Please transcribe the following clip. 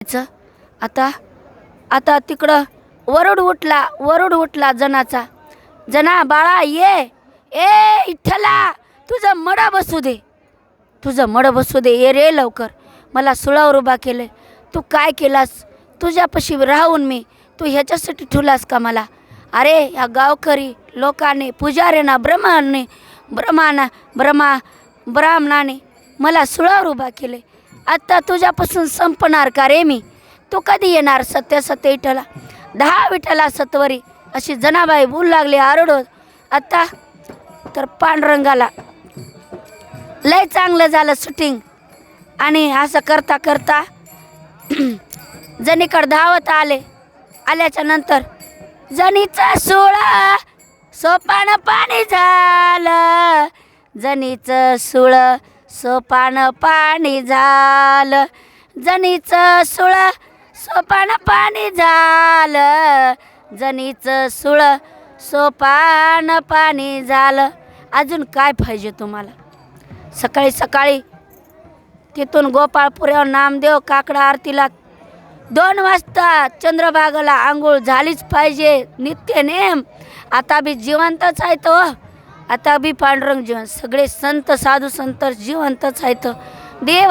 चं आता आता तिकडं वरुड उठला जनाचा. जना बाळा ये, ए इठ्ठला तुझं मड बसू दे, तुझं मड बसू दे, ये रे लवकर. मला सुळावर उभा केलं. तू काय केलास? तुझ्यापाशी राहून मी तू ह्याच्यासाठी ठेवलास का मला? अरे या गावकरी लोकांनी पुजाऱ्यांना ब्राह्मणाने मला सुळावर उभा केले. आता तुझ्यापासून संपणार का रे मी? तू कधी येणार सत्य विठ्ठला? 10 विठ्ठला सत्वरी अशी जनाबाई बोलू लागली आरडोत. आता तर पांडुरंगाला लय चांगलं झालं शूटिंग. आणि असं करता करता जणीकडे धावत आल्याच्या नंतर जणीचा सोळा सोपान पाणी झालं, जणीचं सुळ सोपान पाणी झालं, जणीचं सुळ सोपान पाणी झालं, जणीचं सुळ सोपान पाणी झालं. अजून काय पाहिजे तुम्हाला? सकाळी सकाळी तिथून गोपाळपुऱ्यावर नामदेव काकडा आरतीला 2 वाजता चंद्रभागाला आंघोळ झालीच पाहिजे, नित्य नेम. आता बी जिवंतच आहे तो, आता बी पांडुरंग जिवंत, सगळे संत साधू संत जिवंतच आहेत. देव